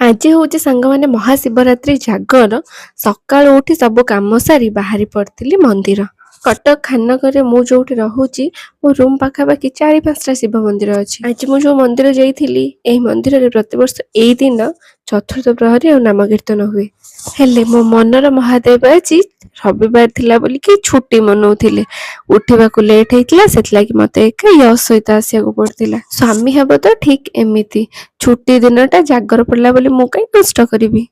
ଆଜି ହଉଛି ସାଙ୍ଗମାନେ ମହାଶିବରାତ୍ରି ଜାଗର। ସକାଳୁ ଉଠି ସବୁ କାମ ସାରି ବାହାରି ପଡ଼ିଥିଲି ମନ୍ଦିର। କଟକ ଖାନନଗରରେ ମୁଁ ଯୋଉଠି ରହୁଛି ମୋ ରୁମ୍ ପାଖାପାଖି 4-5ଟା ଶିବ ମନ୍ଦିର ଅଛି। ଆଜି ମୁଁ ଯୋଉ ମନ୍ଦିର ଯାଇଥିଲି, ଏହି ମନ୍ଦିରରେ ପ୍ରତିବର୍ଷ ଏଇ ଦିନ ଚତୁର୍ଥ ପ୍ରହରୀ ଆଉ ନାମ କୀର୍ତ୍ତନ ହୁଏ। ହେଲେ ମୋ ମନର ମହାଦେବ ଆଜି ରବିବାର ଥିଲା ବୋଲିକି ଛୁଟି ମନଉଥିଲେ। ଉଠିବାକୁ ଲେଟ୍ ହେଇଥିଲା, ସେଥିଲାଗି ମତେ ଏକା ୟଶ ସହିତ ଆସିବାକୁ ପଡିଥିଲା। ସ୍ୱାମୀ ହେବ ତ ଠିକ ଏମିତି, ଛୁଟି ଦିନଟା ଜାଗର ପଡ଼ିଲା ବୋଲି ମୁଁ କାହିଁ ନଷ୍ଟ କରିବି।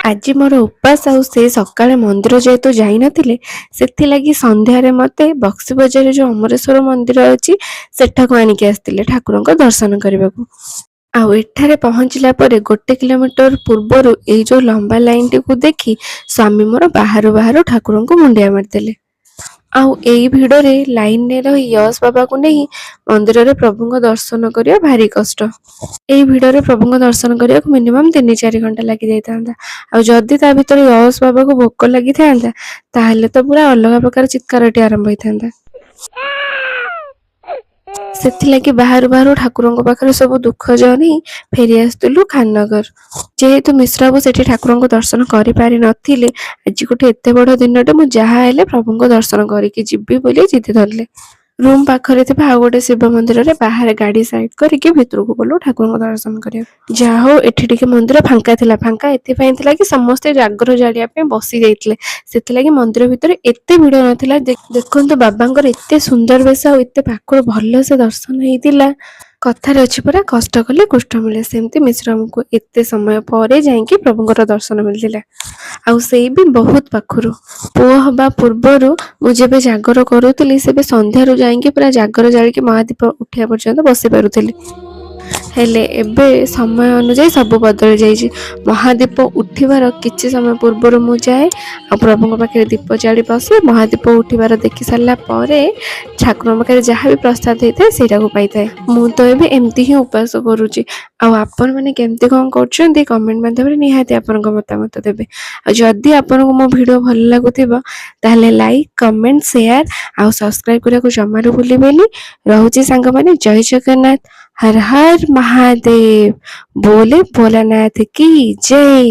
ଆଜି ମୋର ଉପାସ, ଆଉ ସେ ସକାଳେ ମନ୍ଦିର ଯେହେତୁ ଯାଇନଥିଲେ ସେଥିଲାଗି ସନ୍ଧ୍ୟାରେ ମତେ ବକ୍ସି ବଜାରରେ ଯୋଉ ଅମରେଶ୍ୱର ମନ୍ଦିର ଅଛି ସେଠାକୁ ଆଣିକି ଆସିଥିଲେ ଠାକୁରଙ୍କ ଦର୍ଶନ କରିବାକୁ। ଆଉ ଏଠାରେ ପହଞ୍ଚିଲା ପରେ 1 କିଲୋମିଟର ପୂର୍ବରୁ ଏଇ ଯୋଉ ଲମ୍ବା ଲାଇନଟିକୁ ଦେଖି ସ୍ୱାମୀ ମୋର ବାହାରୁ ବାହାରୁ ଠାକୁରଙ୍କୁ ମୁଣ୍ଡିଆ ମାରିଦେଲେ। ଆଉ ଏଇ ଭିଡରେ ଲାଇନରେ ରହି ୟଶ ବାବାକୁ ନେଇ ମନ୍ଦିରରେ ପ୍ରଭୁଙ୍କ ଦର୍ଶନ କରିବା ଭାରି କଷ୍ଟ। ଏଇ ଭିଡରେ ପ୍ରଭୁଙ୍କ ଦର୍ଶନ କରିବାକୁ ମିନିମମ୍ 3-4 ଘଣ୍ଟା ଲାଗି ଯାଇଥାନ୍ତା। ଆଉ ଯଦି ତା ଭିତରେ ୟଶ ବାବାକୁ ଭୋକ ଲାଗିଥାନ୍ତା ତାହେଲେ ତ ପୁରା ଅଲଗା ପ୍ରକାର ଚିତ୍କାରଟି ଆରମ୍ଭ ହେଇଥାନ୍ତା। ସେଥିଲାଗି ବାହାରୁ ବାହାରୁ ଠାକୁରଙ୍କ ପାଖରେ ସବୁ ଦୁଃଖ ଜଣେଇ ଫେରି ଆସିଥିଲୁ ଖାନନଗର। ଯେହେତୁ ମିଶ୍ରବାବୁ ସେଠି ଠାକୁରଙ୍କୁ ଦର୍ଶନ କରିପାରି ନଥିଲେ, ଆଜି ଗୋଟେ ଏତେ ବଡ ଦିନଟେ ମୁଁ ଯାହା ହେଲେ ପ୍ରଭୁଙ୍କ ଦର୍ଶନ କରିକି ଯିବି ବୋଲି ଜିଦି ଧରିଲେ। ରୁମ୍ ପାଖରେ ଥିବା ଆଉ ଗୋଟେ ଶିବ ମନ୍ଦିରରେ ବାହାରେ ଗାଡି ସାଇଡ କରିକି ଭିତରକୁ ଗଲୁ ଠାକୁରଙ୍କ ଦର୍ଶନ କରିବାକୁ। ଯାହା ହଉ ଏଠି ଟିକେ ମନ୍ଦିର ଫାଙ୍କା ଥିଲା। ଫାଙ୍କା ଏଥିପାଇଁ ଥିଲା କି ସମସ୍ତେ ଜାଗର ଜାଳିବା ପାଇଁ ବସି ଯାଇଥିଲେ, ସେଥିଲାଗି ମନ୍ଦିର ଭିତରେ ଏତେ ଭିଡ ନଥିଲା। ଦେଖନ୍ତୁ ବାବାଙ୍କର ଏତେ ସୁନ୍ଦର ବେଶ ଆଉ ଏତେ ପାଖରୁ ଭଲସେ ଦର୍ଶନ ହେଇଥିଲା। କଥାରେ ଅଛି ପରା, କଷ୍ଟ କଲେ କୃଷ୍ଣ ମିଳେ। ସେମିତି ମିଶ୍ରବାବୁଙ୍କୁ ଏତେ ସମୟ ପରେ ଯାଇକି ପ୍ରଭୁଙ୍କର ଦର୍ଶନ ମିଳିଥିଲା, ଆଉ ସେଇ ବି ବହୁତ ପାଖରୁ। ପୁଅ ହବା ପୂର୍ବରୁ ମୁଁ ଯେବେ ଜାଗର କରୁଥିଲି ସେବେ ସନ୍ଧ୍ୟାରୁ ଯାଇକି ପୁରା ଜାଗର ଜାଳିକି ମହାଦୀପ ଉଠିବା ପର୍ଯ୍ୟନ୍ତ ବସି ପାରୁଥିଲି। ହେଲେ ଏବେ ସମୟ ଅନୁଯାୟୀ ସବୁ ବଦଳି ଯାଇଛି। ମହାଦୀପ ଉଠିବାର କିଛି ସମୟ ପୂର୍ବରୁ ମୁଁ ଯାଏ ଆଉ ପ୍ରଭୁଙ୍କ ପାଖରେ ଦୀପ ଜାଳି ବସେ। ମହାଦୀପ ଉଠିବାର ଦେଖି ସାରିଲା ପରେ ଠାକୁରଙ୍କ ପାଖରେ ଯାହା ବି ପ୍ରସାଦ ହେଇଥାଏ ସେଇଟାକୁ ପାଇଥାଏ। ମୁଁ ତ ଏବେ ଏମିତି ହିଁ ଉପାସ କରୁଛି। ଆଉ ଆପଣମାନେ କେମିତି କଣ କରୁଛନ୍ତି କମେଣ୍ଟ ମାଧ୍ୟମରେ ନିହାତି ଆପଣଙ୍କ ମତାମତ ଦେବେ। ଆଉ ଯଦି ଆପଣଙ୍କୁ ମୋ ଭିଡ଼ିଓ ଭଲ ଲାଗୁଥିବ ତାହେଲେ ଲାଇକ୍, କମେଣ୍ଟ, ସେୟାର ଆଉ ସବସ୍କ୍ରାଇବ କରିବାକୁ ଜମାରୁ ଭୁଲିବେନି। ରହୁଛି ସାଙ୍ଗମାନେ, ଜୟ ଜଗନ୍ନାଥ, ହର ହର ମହାଦେବ, ବୋଲେ ଭୋଲାନାଥ କି ଜୟ।